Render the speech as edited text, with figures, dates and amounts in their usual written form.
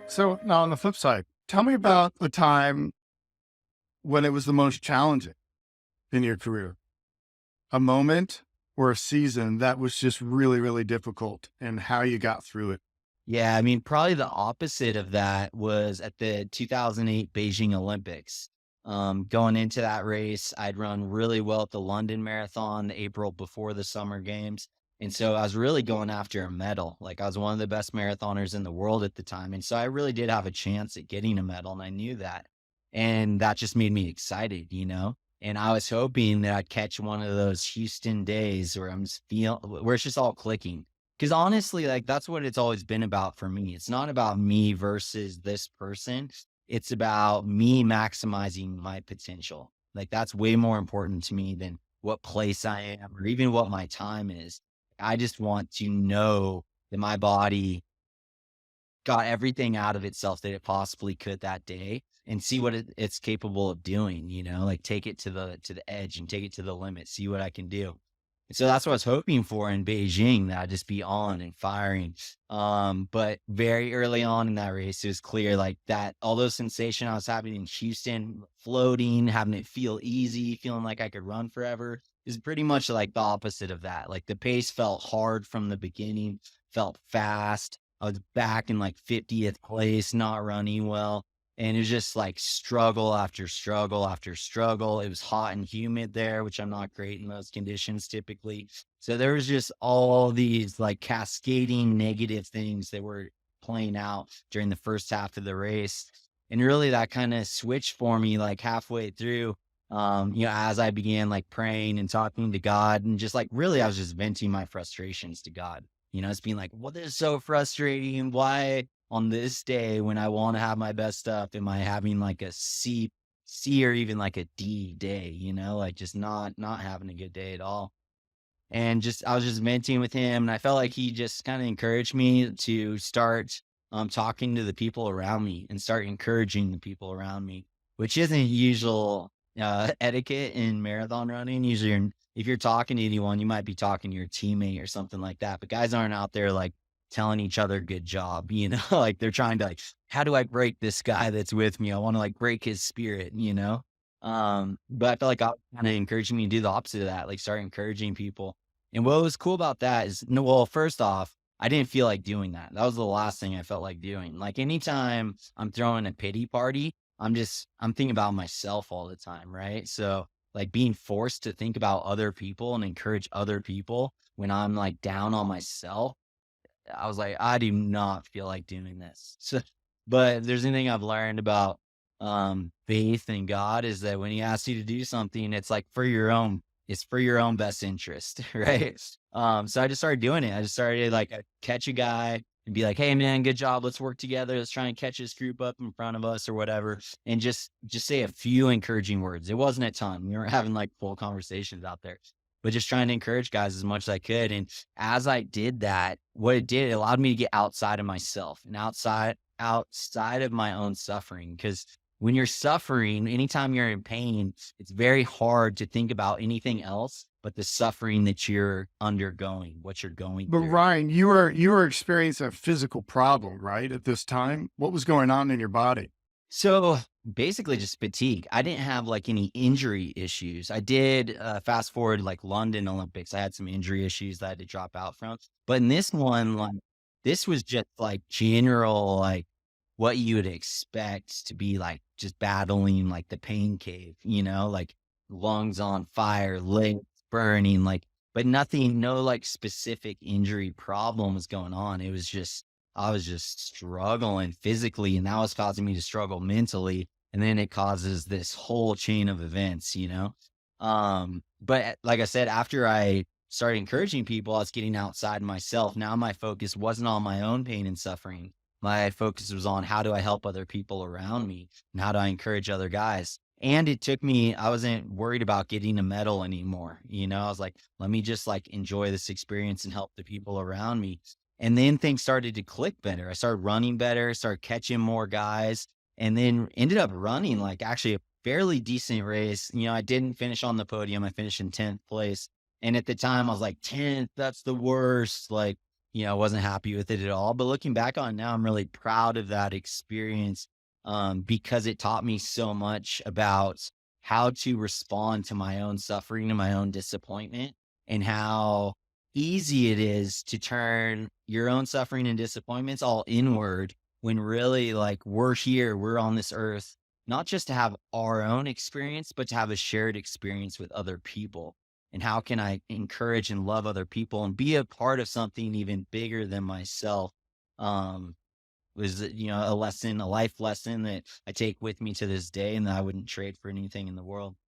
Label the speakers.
Speaker 1: So now on the flip side, tell me about the time when it was the most challenging in your career, a moment or a season that was just really, really difficult and how you got through it.
Speaker 2: Yeah, I mean, probably the opposite of that was at the 2008 Beijing Olympics. Going into that race, I'd run really well at the London Marathon the April before the Summer Games. And so I was really going after a medal. Like I was one of the best marathoners in the world at the time. And so I really did have a chance at getting a medal. And I knew that. And that just made me excited, you know? And I was hoping that I'd catch one of those Houston days where where it's just all clicking. 'Cause honestly, like, that's what it's always been about for me. It's not about me versus this person. It's about me maximizing my potential. Like, that's way more important to me than what place I am or even what my time is. I just want to know that my body got everything out of itself that it possibly could that day and see what it's capable of doing, you know, like take it to the edge and take it to the limit, see what I can do. And so that's what I was hoping for in Beijing, that I'd just be on and firing. But very early on in that race, it was clear like that all those sensation I was having in Houston, floating, having it feel easy, feeling like I could run forever is pretty much like the opposite of that. Like the pace felt hard from the beginning, felt fast. I was back in like 50th place, not running well. And it was just like struggle after struggle after struggle. It was hot and humid there, which I'm not great in those conditions typically. So there was just all these like cascading negative things that were playing out during the first half of the race. And really that kind of switched for me like halfway through. As I began like praying and talking to God and just like really I was just venting my frustrations to God. You know, it's being like, well, this is so frustrating. Why on this day when I want to have my best stuff, am I having like a C or even like a D day, you know, like just not having a good day at all. And just I was just venting with him and I felt like he just kind of encouraged me to start talking to the people around me and start encouraging the people around me, which isn't usual etiquette in marathon running. Usually if you're talking to anyone, you might be talking to your teammate or something like that. But guys aren't out there like telling each other good job, you know, like they're trying to like, how do I break this guy that's with me? I want to like break his spirit, you know? But I felt like I kind of encouraging me to do the opposite of that, like start encouraging people. And what was cool about that is, no, well, first off, I didn't feel like doing that. That was the last thing I felt like doing. Like anytime I'm throwing a pity party, I'm thinking about myself all the time, right? So like being forced to think about other people and encourage other people when I'm like down on myself, I was like, I do not feel like doing this. So, but if there's anything I've learned about faith and God is that when he asks you to do something, it's for your own best interest, right? So I just started doing it. I just started like I'd catch a guy and be like, hey man, good job. Let's work together. Let's try and catch this group up in front of us or whatever. And just say a few encouraging words. It wasn't a ton. We weren't having like full conversations out there, but just trying to encourage guys as much as I could. And as I did that, what it did, it allowed me to get outside of myself and outside of my own suffering. Because when you're suffering, anytime you're in pain, it's very hard to think about anything else but the suffering that you're undergoing, what you're going
Speaker 1: But
Speaker 2: through.
Speaker 1: Ryan, you were experiencing a physical problem, right? At this time, what was going on in your body?
Speaker 2: So basically just fatigue. I didn't have like any injury issues. I did fast forward like London Olympics. I had some injury issues that I had to drop out from. But in this one, like this was just like general, like what you would expect to be like just battling like the pain cave, you know, like lungs on fire, legs burning, like, but nothing, no like specific injury problems going on. It was just I was just struggling physically, and that was causing me to struggle mentally. And then it causes this whole chain of events, you know? But like I said, after I started encouraging people, I was getting outside myself. Now my focus wasn't on my own pain and suffering. My focus was on how do I help other people around me and how do I encourage other guys. And it took me, I wasn't worried about getting a medal anymore. You know, I was like, let me just like enjoy this experience and help the people around me. And then things started to click better. I started running better, started catching more guys, and then ended up running like actually a fairly decent race. You know, I didn't finish on the podium. I finished in 10th place. And at the time I was like, 10th, that's the worst. Like, I wasn't happy with it at all. But looking back on it now, I'm really proud of that experience, because it taught me so much about how to respond to my own suffering and my own disappointment, and how easy it is to turn your own suffering and disappointments all inward, when really, like, we're on this earth, not just to have our own experience, but to have a shared experience with other people. And how can I encourage and love other people and be a part of something even bigger than myself? Um, was, a life lesson that I take with me to this day and that I wouldn't trade for anything in the world.